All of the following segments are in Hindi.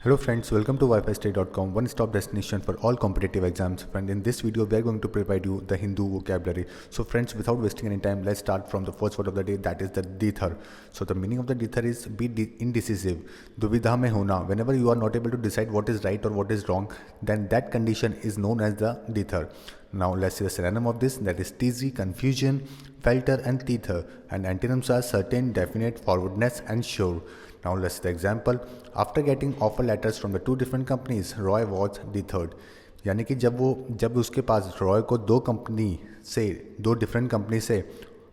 Hello friends, welcome to WiFiStudy.com, one-stop destination for all competitive exams. Friend, in this video, we are going to provide you the Hindu vocabulary. So friends, without wasting any time, let's start from the first word of the day, that is the Dithar. So the meaning of the Dithar is be indecisive, duvidha mein hona. Whenever you are not able to decide what is right or what is wrong, then that condition is known as the Dithar. Now let's see the synonym of this, that is teasy, confusion, falter and teether. And antonyms are certain, definite, forwardness and sure. Now let's see the example. After getting offer letters from the two different companies, Roy was deterred. यानी कि जब उसके पास रॉय को दो डिफरेंट कंपनी से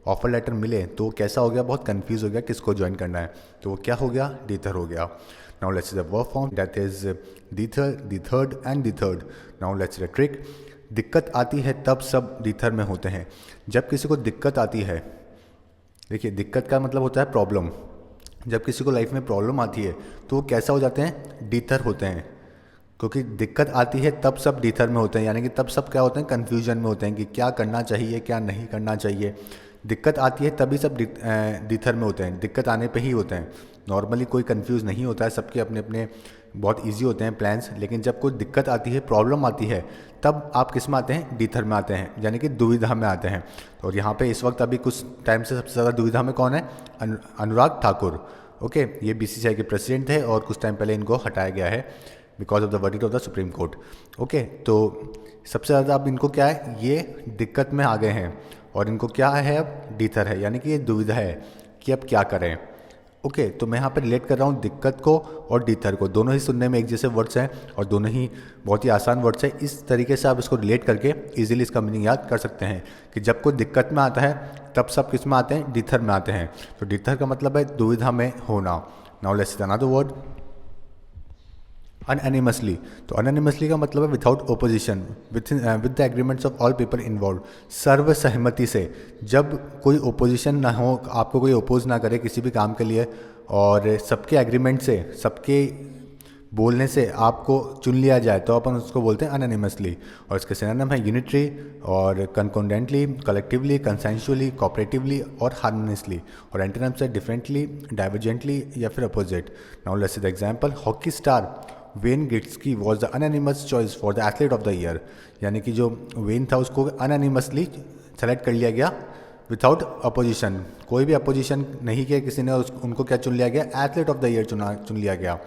ऑफर लेटर मिले तो वो कैसा हो गया, बहुत कंफ्यूज हो गया किसको ज्वाइन करना है, तो वो क्या हो गया, डिथर हो गया. Now let's see the verb form, that is dither, dithered and dithered. Now let's see the trick. दिक्कत आती है तब सब डिथर में होते हैं. जब किसी को दिक्कत आती है, देखिए दिक्कत का मतलब होता है प्रॉब्लम. जब किसी को लाइफ में प्रॉब्लम आती है तो वो कैसा हो जाते हैं, डीथर होते हैं. क्योंकि दिक्कत आती है तब सब डीथर में होते हैं, यानी कि तब सब क्या होते हैं, कन्फ्यूजन में होते हैं कि क्या करना चाहिए क्या नहीं करना चाहिए. दिक्कत आती है तभी सब डीथर में होते हैं, दिक्कत आने पे ही होते हैं. नॉर्मली कोई कंफ्यूज नहीं होता है, सबके अपने अपने बहुत इजी होते हैं प्लान्स. लेकिन जब कोई दिक्कत आती है, प्रॉब्लम आती है, तब आप किस में आते हैं, डीथर में आते हैं, यानी कि दुविधा में आते हैं. और यहाँ पे इस वक्त अभी कुछ टाइम से सबसे ज़्यादा दुविधा में कौन है, अनुराग ठाकुर. ओके, ये बीसीसीआई के प्रेसिडेंट थे और कुछ टाइम पहले इनको हटाया गया है because of the verdict of the supreme court. Okay, तो सबसे ज़्यादा अब इनको क्या है, ये दिक्कत में आ गए हैं और इनको क्या है, अब डीथर है, यानी कि ये दुविधा है कि अब क्या करें. ओके, तो मैं यहाँ पर रिलेट कर रहा हूँ दिक्कत को और डीथर को. दोनों ही सुनने में एक जैसे वर्ड्स हैं और दोनों ही बहुत ही आसान वर्ड्स हैं. इस तरीके से आप इसको रिलेट करके इजीली इसका मीनिंग याद कर सकते हैं कि जब कोई दिक्कत में आता है तब सब किस में आते हैं, डीथर में आते हैं. तो डीथर का मतलब है दुविधा में होना. Now let's see another word, unanimously. तो अनएनिमसली का मतलब है without opposition, with the agreements of all people involve. सर्व सहमति से, जब कोई ओपोजिशन ना हो, आपको कोई ओपोज ना करे किसी भी काम के लिए, और सबके एग्रीमेंट से, सबके बोलने से आपको चुन लिया जाए, तो अपन उसको बोलते हैं अनएनिमसली. और इसके सिनोनिम है यूनिटरी और कंकोडेंटली, कलेक्टिवली, कंसेंशुअली, कोऑपरेटिवली और हार्मोनियसली. और एंटोनिम्स है डिफरेंटली, डाइवर्जेंटली या फिर opposite. Now let's see the example. Hockey star Wayne Gretzky was the unanimous choice for the athlete of the year. यानी कि जो वेन था उसको अनएनिमसली सेलेक्ट कर लिया गया विदाउट अपोजिशन. कोई भी अपोजिशन नहीं किया किसी ने, उनको क्या चुन लिया गया, एथलीट ऑफ द ईयर चुन लिया गया.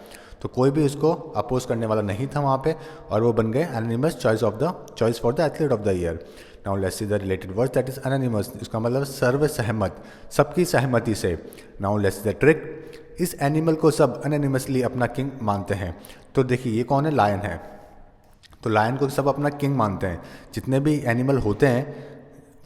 तो कोई भी उसको अपोज करने वाला नहीं था वहाँ पे, और वो बन गए anonymous choice for the athlete of the year. Now let's see the related word, that is anonymous. इसका मतलब सर्व सहमत, सबकी सहमति से. Now let's see the trick. इस एनिमल को सब अनोनिमसली अपना किंग मानते हैं. तो देखिए ये कौन है, लायन है. तो लायन को सब अपना किंग मानते हैं. जितने भी एनिमल होते हैं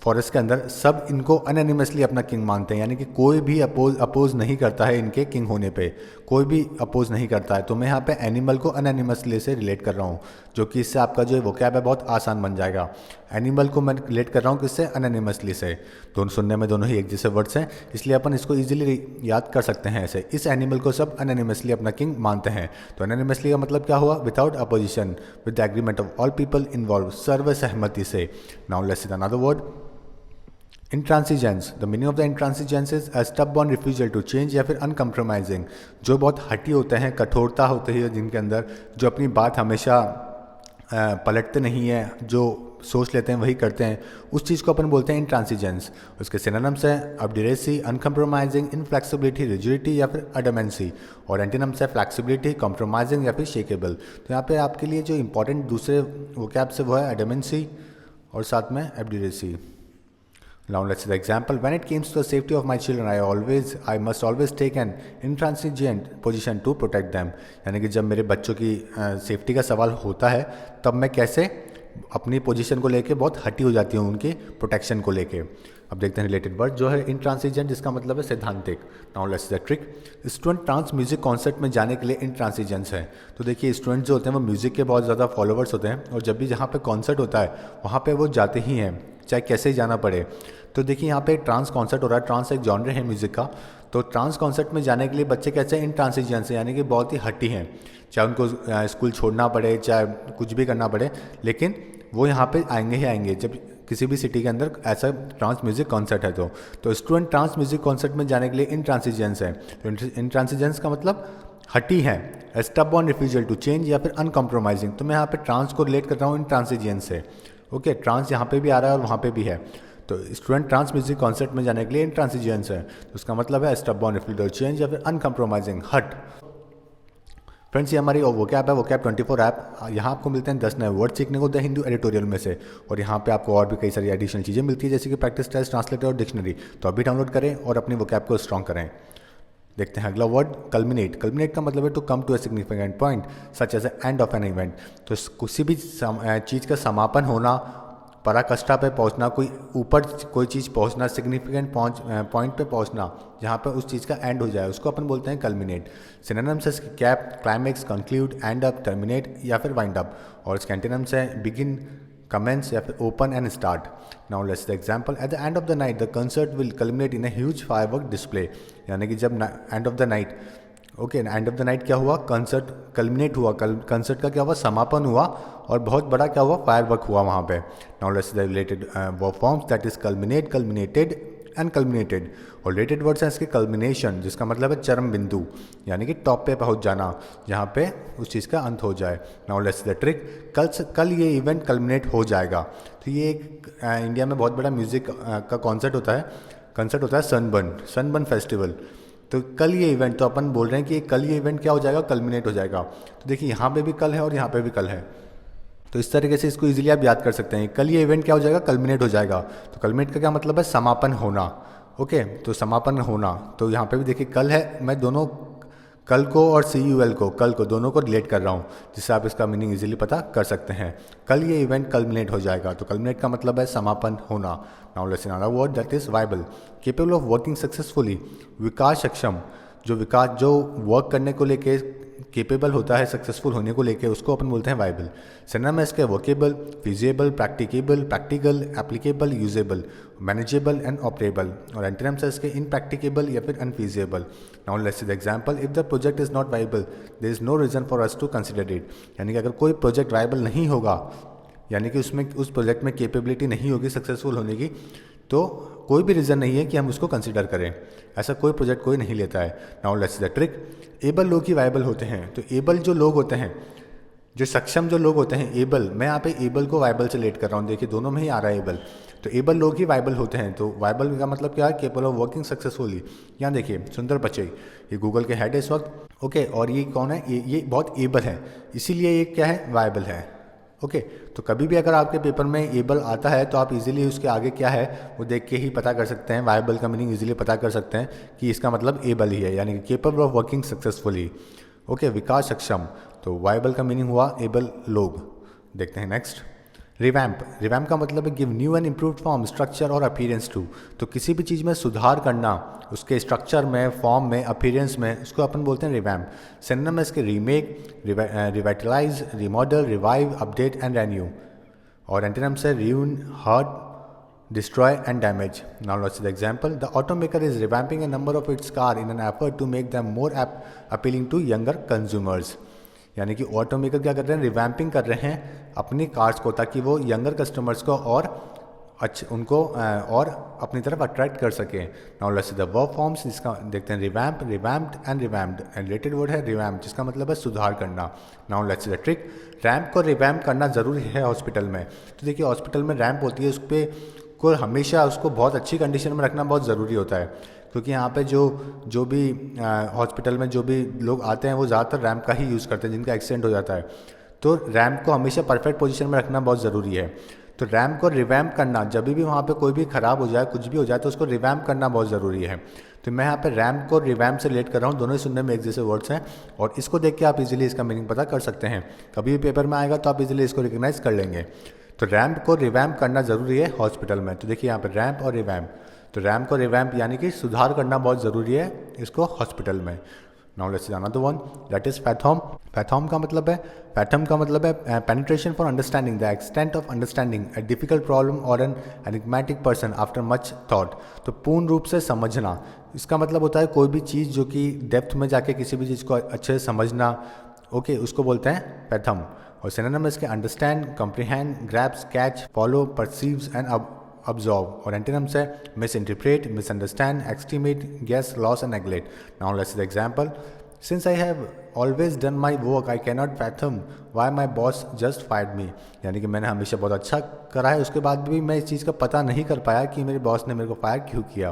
फॉरेस्ट के अंदर, सब इनको अनएनिमसली अपना किंग मानते हैं, यानी कि कोई भी अपोज नहीं करता है इनके किंग होने पे, कोई भी अपोज नहीं करता है. तो मैं यहाँ पे एनिमल को अनएनिमसली से रिलेट कर रहा हूँ, जो कि इससे आपका जो वोकैब है बहुत आसान बन जाएगा. एनिमल को मैं रिलेट कर रहा हूँ किससे, अनएनिमसली से. दोनों सुनने में दोनों ही एक जैसे वर्ड्स हैं, इसलिए अपन इसको ईजिली याद कर सकते हैं ऐसे. इस एनिमल को सब अनएनिमसली अपना किंग मानते हैं. तो अनएनिमसली का मतलब क्या हुआ, without opposition, with the agreement of all people involve, सर्व सहमति से. Now let's see another word, intransigence. The meaning of the intransigence is a stubborn refusal to change या फिर अनकम्प्रोमाइजिंग. जो बहुत हठी होते हैं, कठोरता होती है जिनके अंदर, जो अपनी बात हमेशा पलटते नहीं हैं, जो सोच लेते हैं वही करते हैं, उस चीज़ को अपन बोलते हैं इंट्रांसिजेंस. उसके सिनोनिम्स हैं ऑब्डुरेसी, अनकम्प्रोमाइजिंग, इनफ्लेक्सिबिलिटी, रिजिडिटी या फिर अडमेंसी. और एंटीनम्स है फ्लेक्सिबिलिटी, कॉम्प्रोमाइजिंग या फिर शेकेबल. तो यहाँ पे आपके लिए जो इंपॉर्टेंट दूसरे वोकैब से वो है अडमेंसी और साथ में ऑब्डुरेसी. Now let's see the example. When it comes to the safety of my children, I must always take an intransigent position to protect them. यानी कि जब मेरे बच्चों की सेफ्टी का सवाल होता है, तब मैं कैसे अपनी पोजीशन को लेके बहुत हटी हो जाती हूँ उनकी प्रोटेक्शन को लेके. अब देखते हैं रिलेटेड वर्ड जो है इंट्रांसिजेंट, जिसका मतलब है सैद्धांतिक. Now let's see the trick. Student trance music concert में जाने के लिए इंट्रांसिजेंस है. तो देखिए स्टूडेंट जो होते हैं वो म्यूजिक के बहुत ज़्यादा फॉलोवर्स होते हैं, और जब भी जहाँ पे कॉन्सर्ट होता है वहाँ पे वो जाते ही हैं, चाहे कैसे ही जाना पड़े. तो देखिए यहाँ पे ट्रांस कॉन्सर्ट हो रहा है, ट्रांस एक जॉनर है म्यूज़िक का. तो ट्रांस कॉन्सर्ट में जाने के लिए बच्चे कैसे इंट्रांसिजेंस है, यानी कि बहुत ही हट्टी हैं, चाहे उनको स्कूल छोड़ना पड़े, चाहे कुछ भी करना पड़े, लेकिन वो यहाँ पे आएंगे ही आएंगे जब किसी भी सिटी के अंदर ऐसा ट्रांस म्यूजिक कॉन्सर्ट है. तो स्टूडेंट ट्रांस म्यूजिक कॉन्सर्ट में जाने के लिए इंट्रांसिजेंस है. तो इंट्रांसिजेंस का मतलब हटी हैं, स्टबॉर्न रिफ्यूजल टू चेंज या फिर अनकॉम्प्रोमाइजिंग। तो मैं यहाँ पे ट्रांस को रिलेट कर रहा हूँ इंट्रांसिजेंस से। ओके, ट्रांस यहाँ पे भी आ रहा है और वहाँ पे भी है, तो स्टूडेंट ट्रांस म्यूजिक कॉन्सर्ट में जाने के लिए इंट्रांसिजेंस है, तो उसका मतलब है स्टबॉर्न रिफ्यूजल चेंज या फिर अनकॉम्प्रोमाइजिंग हट। फ्रेंड्स, ये हमारी वोकैब है, वोकैब 24 ऐप। यहाँ आपको मिलते हैं 10 नए वर्ड सीखने को द हिंदू एडिटोरियल में से, और यहाँ पे आपको और भी कई सारी एडिशनल चीज़ें मिलती है जैसे कि प्रैक्टिस टेस्ट, ट्रांसलेटर और डिक्शनरी। तो अभी डाउनलोड करें और अपनी वोकैब को स्ट्रॉन्ग करें। देखते हैं अगला वर्ड, कल्मिनेट। कल्मिनेट का मतलब है to come to a significant point such as end of an event. तो किसी भी चीज़ का समापन होना, पराकाष्ठा पे पहुंचना, कोई ऊपर कोई चीज़ पहुंचना, सिग्निफिकेंट पॉइंट पे पहुंचना जहाँ पे उस चीज़ का एंड हो जाए, उसको अपन बोलते हैं कल्मिनेट। सिनोनिम्स है cap, climax, conclude, and up, terminate या फिर वाइंड अप। और इसके एंटोनिम्स है बिगिन, कमेंस या फिर open and start. Now let's the example, at the end of the night the concert will culminate in a huge firework display. यानी कि जब end of the night, okay, end of the night क्या हुआ, कंसर्ट कल्मिनेट हुआ, कंसर्ट का क्या हुआ, समापन हुआ, और बहुत बड़ा क्या हुआ, फायरवर्क हुआ वहाँ पे। Now let's the related verb forms, that is culminate, culminated and culminated. और रिलेटेड वर्ड्स हैं इसके कल्मिनेशन, जिसका मतलब है चरम बिंदु, यानी कि टॉप पे पहुंच जाना, जहाँ पे उस चीज़ का अंत हो जाए। नाउ लेट्स द ट्रिक, कल ये इवेंट कल्मिनेट हो जाएगा। तो ये एक इंडिया में बहुत बड़ा म्यूजिक का कंसर्ट होता है सनबर्न फेस्टिवल। तो कल ये इवेंट, तो अपन बोल रहे हैं कि कल ये इवेंट क्या हो जाएगा, कल्मिनेट हो जाएगा। तो देखिए यहाँ पे भी कल है और यहाँ पे भी कल है, तो इस तरीके से इसको इजीली आप याद कर सकते हैं। कल ये इवेंट क्या हो जाएगा, कल्मिनेट हो जाएगा। तो कल्मिनेट का क्या मतलब है, समापन होना। ओके, तो समापन होना, तो यहाँ पे भी देखिए कल है, मैं दोनों कल को और कल को दोनों को रिलेट कर रहा हूँ, जिससे आप इसका मीनिंग इजीली पता कर सकते हैं। कल ये इवेंट कल्मिनेट हो जाएगा, तो कल्मिनेट का मतलब है समापन होना। Now let's another word, that is viable. Capable of working successfully, विकास सक्षम, जो वर्क करने को लेके केपेबल होता है, सक्सेसफुल होने को लेके, उसको अपन बोलते हैं वाइबल। सिनोनिम है इसके workable, feasible, practicable, practical, applicable, usable, manageable and operable. और एंटोनिम्स है इसके इनप्रैक्टिकेबल या फिर unfeasible. Now let's see the example, if the project is not viable there is no reason for us to consider it. यानी कि अगर कोई प्रोजेक्ट वाइबल नहीं होगा, यानी कि उसमें उस प्रोजेक्ट में कैपेबिलिटी नहीं होगी सक्सेसफुल होने की, तो कोई भी रीज़न नहीं है कि हम उसको कंसिडर करें। ऐसा कोई प्रोजेक्ट कोई नहीं लेता है। Now let's the trick, able लोग ही वाइबल होते हैं। तो एबल जो लोग होते हैं, जो सक्षम जो लोग होते हैं, एबल, मैं यहाँ पे एबल को वाइबल से रिलेट कर रहा हूँ। देखिए दोनों में ही आ रहा है एबल। तो एबल लोग ही वाइबल होते हैं। तो वाइबल का मतलब क्या है, केपेबल ऑफ वर्किंग सक्सेसफुली। यहाँ देखिए सुंदर पिचाई, ये गूगल के हेड है इस वक्त। ओके, और ये कौन है, ये बहुत एबल है, इसीलिए ये क्या है, वाइबल है। ओके, तो कभी भी अगर आपके पेपर में एबल आता है तो आप इजीली उसके आगे क्या है वो देख के ही पता कर सकते हैं, वाइबल का मीनिंग इजीली पता कर सकते हैं कि इसका मतलब एबल ही है, यानी कि capable of working successfully. Okay, विकास सक्षम, तो वाइबल का मीनिंग हुआ एबल लोग। देखते हैं नेक्स्ट, रिवैम्प। रिवैम्प का मतलब है give new and improved form, structure और अपीयरेंस टू। तो किसी भी चीज़ में सुधार करना, उसके स्ट्रक्चर में, फॉर्म में, अपीयरेंस में, उसको अपन बोलते हैं रिवैम्प। सिनोनिम है इसके remake, revitalise, remodel, revive, update and renew. और एंटोनिम्स है ruin, hurt, destroy and damage. Now let's see the example. The automaker is revamping a number of its car in an effort to make them more appealing to younger consumers. यानी कि ऑटोमेकर क्या कर रहे हैं, रिवैम्पिंग कर रहे हैं अपनी कार्स को, ताकि वो यंगर कस्टमर्स को और उनको और अपनी तरफ अट्रैक्ट कर सके। Now let's see the verb forms, जिसका देखते हैं revamp, revamped and revamped. And related word है रिवैम्प, जिसका मतलब है सुधार करना। Now let's see the trick, ramp को रिवैम्प करना ज़रूरी है हॉस्पिटल में। तो देखिए हॉस्पिटल में रैम्प होती है, उस पर को हमेशा उसको बहुत अच्छी कंडीशन में रखना बहुत ज़रूरी होता है, क्योंकि यहाँ पे जो भी हॉस्पिटल में जो भी लोग आते हैं वो ज़्यादातर रैम्प का ही यूज़ करते हैं जिनका एक्सीडेंट हो जाता है। तो रैम्प को हमेशा परफेक्ट पोजीशन में रखना बहुत ज़रूरी है। तो रैम्प को रिवैम्प करना, जब भी वहाँ पे कोई भी ख़राब हो जाए, कुछ भी हो जाए, तो उसको रिवैम्प करना बहुत ज़रूरी है। तो मैं यहाँ पे रैम्प को रिवैम्प से रिलेट कर रहा हूँ, दोनों ही सुनने में एक जैसे वर्ड्स हैं, और इसको देख के आप इजीली इसका मीनिंग पता कर सकते हैं। कभी भी पेपर में आएगा तो आप इजीली इसको रिकग्नाइज कर लेंगे। तो रैम्प को रिवैम्प करना ज़रूरी है हॉस्पिटल में। तो देखिए यहाँ पे रैम्प और रिवैम्प, तो रैम्प को रिवैम्प यानी कि सुधार करना बहुत ज़रूरी है इसको हॉस्पिटल में। Now let's see another one, that is fathom. Fathom का मतलब है penetration for understanding, the extent of understanding a difficult problem और an enigmatic person after much thought. तो पूर्ण रूप से समझना, इसका मतलब होता है कोई भी चीज़ जो कि डेप्थ में जाके किसी भी चीज़ को अच्छे से समझना, ओके, उसको बोलते हैं फैथम। और सिनोनिम इसके understand, comprehend, grasps, catch, follow, perceives and observe. और एंटोनिम्स है misinterpret, misunderstand, estimate, guess, loss and neglect. Now let's see the example, since I have always done my work I cannot fathom why my boss just fired me, यानी कि मैंने हमेशा बहुत अच्छा करा है, उसके बाद भी मैं इस चीज़ का पता नहीं कर पाया कि मेरे बॉस ने मेरे को फायर क्यों किया।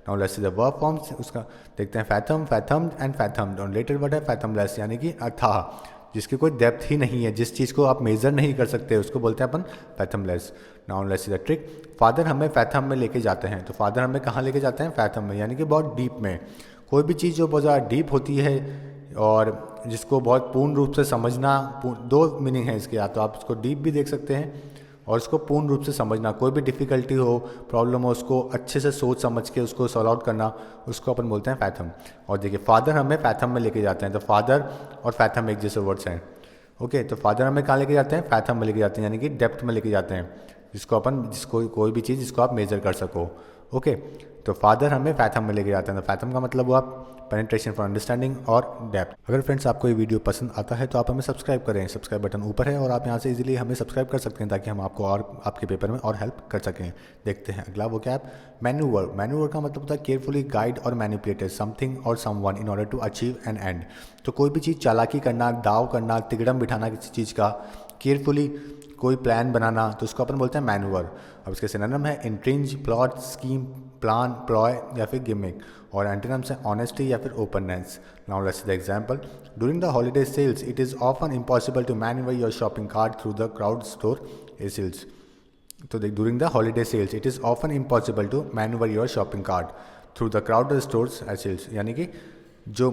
Now let's see the verb forms, उसका देखते हैं फैथम, फैथम्ड एंड फैथम्ड। और रिलेटेड वर्ड है फैथमलेस, यानी कि अथाह, जिसकी कोई डेप्थ ही नहीं है, जिस चीज़ को आप मेजर नहीं कर सकते उसको बोलते हैं अपन fathomless. Now let's see the trick, father हमें फैथम में लेके जाते हैं। तो फादर हमें कहाँ लेके जाते हैं? फैथम में, यानी कि बहुत डीप में। कोई भी चीज़ जो बहुत ज़्यादा डीप होती है और जिसको बहुत पूर्ण रूप से समझना, दो मीनिंग है इसके, या तो आप उसको डीप भी देख सकते हैं और उसको पूर्ण रूप से समझना। कोई भी डिफ़िकल्टी हो, प्रॉब्लम हो, उसको अच्छे से सोच समझ के उसको सॉल्व आउट करना, उसको अपन बोलते हैं फैथम। और देखिए फादर हमें फैथम में लेके जाते हैं, तो फादर और फैथम एक जैसे वर्ड्स हैं। ओके, तो फादर हमें कहाँ लेके जाते हैं? फैथम में लेके जाते हैं, यानी कि डेप्थ में लेके जाते हैं, जिसको कोई भी चीज़ जिसको आप मेजर कर सको। ओके, तो फादर हमें फैथम में लेके जाते हैं। तो फैथम का मतलब हुआ पेनिट्रेशन फॉर अंडरस्टैंडिंग और डेप्थ। अगर फ्रेंड्स आपको ये वीडियो पसंद आता है तो आप हमें सब्सक्राइब करें, सब्सक्राइब बटन ऊपर है और आप यहाँ से इजीली हमें सब्सक्राइब कर सकते हैं ताकि हम आपको और आपके पेपर में और हेल्प कर सकें। देखते हैं अगला वोकैब, मैन्यूवर। मैन्यूवर का मतलब होता है केयरफुली गाइड और मैनिपुलेट समथिंग और someone in order to achieve an end. तो कोई भी चीज़ चालाकी करना, दाव करना, तिगड़म बिठाना किसी चीज़ का, केयरफुली कोई प्लान बनाना, तो उसको अपन बोलते हैं मैन्यूवर। अब इसके सिनोनिम है intrigue, plot, scheme, plan, ploy या फिर गिमिक। और एंटोनिम्स है ऑनेस्टी या फिर openness. Now let's see the example, during the holiday sales it is often impossible to manoeuvre your shopping cart through the crowd store sales. तो देख, during the holiday sales it is often impossible to manoeuvre your shopping cart through the crowd stores sales, यानी कि जो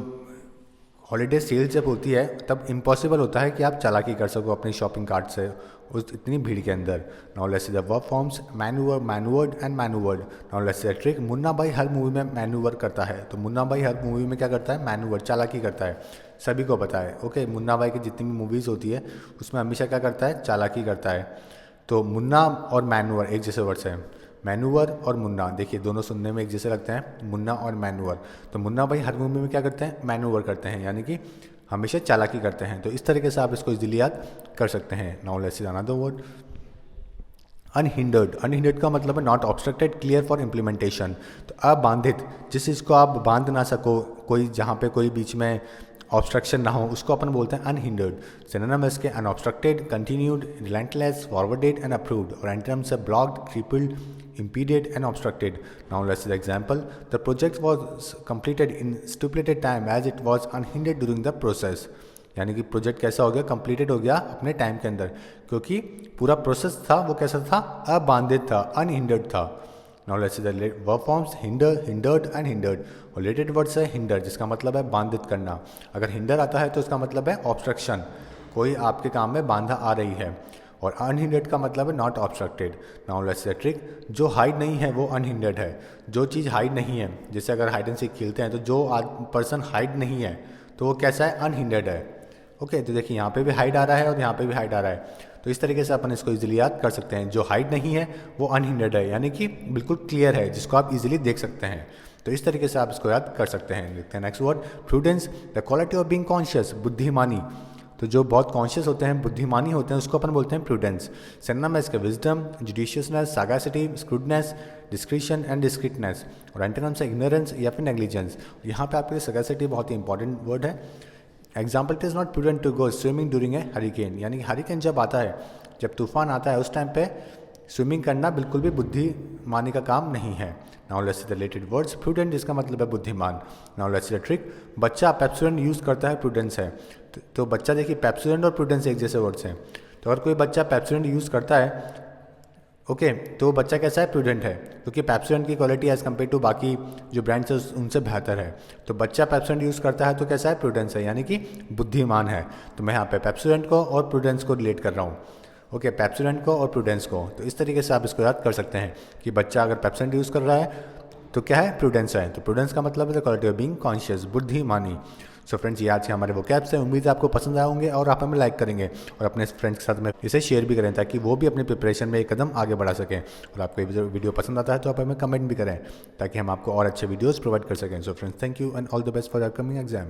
हॉलीडे सेल जब होती है तब इम्पॉसिबल होता है कि आप चालाकी कर सको अपनी शॉपिंग कार्ट से उस इतनी भीड़ के अंदर। Now let's see the verb forms, manoeuvre, manoeuvred and manoeuvred. Now let's see the trick, Munna Bhai हर मूवी में मैन्यूवर करता है। तो मुन्ना भाई हर मूवी में क्या करता है? मैन्यूवर, चालाकी करता है, सभी को पता है। ओके, मुन्ना भाई की जितनी भी मूवीज़ होती है उसमें हमेशा क्या करता है? चालाकी करता है। तो मुन्ना और मैन्यूवर एक जैसे वर्ड्स हैं, मैन्यूवर और मुन्ना, देखिए दोनों सुनने में एक जैसे लगते हैं, मुन्ना और मैन्यूवर। तो मुन्ना भाई हर मूवी में क्या करते हैं? मैन्यूवर करते हैं, यानी कि हमेशा चालाकी करते हैं। तो इस तरीके से आप इसको इजीली याद कर सकते हैं। Now let's see another word, unhindered. Unhindered का मतलब है not obstructed, clear for implementation. तो अबाधित, जिस चीज़ को आप बांध ना सको, कोई जहाँ पे कोई बीच में ऑब्स्ट्रक्शन ना हो, उसको अपन बोलते हैं अनहिंडर्ड। सिनोनिम इसके unobstructed, continued, relentless, forwarded and approved. और एंटोनिम्स है blocked, crippled, impeded and obstructed. Now let's see the example. The project was completed in stipulated time as it was unhindered during the process. यानी कि प्रोजेक्ट कैसा हो गया? कंप्लीटेड हो गया अपने टाइम के अंदर, क्योंकि पूरा प्रोसेस था वो कैसा था? अबाधित था, अनहिंडर्ड था। Now let's see the verb forms, hinder, hindered and hindered. और रिलेटेड वर्ड्स है हिंडर, जिसका मतलब है बाधित करना। अगर हिंडर आता है तो उसका मतलब है ऑब्स्ट्रक्शन, कोई आपके काम में बाधा आ रही है। और अनहिंडर्ड का मतलब है not obstructed. Now let's see the trick, जो हाइड नहीं है वो अनहिंडर्ड है। जो चीज़ हाइड नहीं है, जैसे अगर हाइड एंड सीक खेलते हैं तो जो पर्सन हाइड नहीं है तो वो कैसा है? अनहिंडर्ड है। ओके, तो देखिए यहाँ पे भी हाइड आ रहा है और यहाँ पे भी हाइड आ रहा है, तो इस तरीके से अपन इसको इजीली याद कर सकते हैं। जो हाइड नहीं है वो अनहिंडर्ड है, यानी कि बिल्कुल क्लियर है, जिसको आप इजीली देख सकते हैं। तो इस तरीके से आप इसको याद कर सकते हैं। देखते हैं next word, prudence. The quality of being conscious, बुद्धिमानी। तो जो बहुत कॉन्शियस होते हैं, बुद्धिमानी होते हैं, उसको अपन बोलते हैं प्रूडेंस। सिनोनिम है इसके विजडम, जुडिशियसनेस, सैगासिटी, स्क्रूडनेस, डिस्क्रिशन एंड डिस्क्रिटनेस। और एंटोनिम्स है इग्नोरेंस या फिर नेग्लिजेंस। यहाँ पे आपके लिए सैगासिटी बहुत ही इंपॉर्टेंट वर्ड है। Example, it is not prudent to go swimming during a hurricane, यानी कि हरिकेन जब आता है, जब तूफान आता है, उस टाइम पे स्विमिंग करना बिल्कुल भी बुद्धिमानी का काम नहीं है। Now let's see the related words, prudent जिसका मतलब है बुद्धिमान। Now let's see the trick, बच्चा पेप्सोडेंट यूज़ करता है, प्रूडेंस है। तो बच्चा, देखिए पेप्सोडेंट और प्रूडेंस एक जैसे वर्ड्स हैं। तो अगर कोई बच्चा पेप्सोडेंट यूज़ करता है, ओके, तो बच्चा कैसा है? प्रूडेंट है, क्योंकि पेप्सोडेंट की क्वालिटी एज़ कम्पेयर टू बाकी जो ब्रांड्स है उनसे बेहतर है। तो बच्चा पेप्सोडेंट यूज़ करता है तो कैसा है? प्रूडेंस है, यानी कि बुद्धिमान है। तो मैं यहाँ पे पेप्सोडेंट को और प्रूडेंस को रिलेट कर रहा हूँ। ओके, पेप्सोडेंट को और प्रूडेंस को। तो इस तरीके से आप इसको याद कर सकते हैं कि बच्चा अगर पेप्सोडेंट यूज़ कर रहा है तो क्या है? प्रूडेंस है। तो प्रूडेंस का मतलब है the quality of being conscious, बुद्धिमानी। सो फ्रेंड्स, ये आज के हमारे वो कैप्स हैं। उम्मीद है आपको पसंद आए होंगे और आप हमें लाइक करेंगे और अपने फ्रेंड्स के साथ में इसे शेयर भी करें ताकि वो भी अपने प्रिपरेशन में एक कदम आगे बढ़ा सकें। और आपको ये वीडियो पसंद आता है तो आप हमें कमेंट भी करें ताकि हम आपको और अच्छे वीडियोस प्रोवाइड कर सकें। So friends, thank you and all the best for upcoming exam.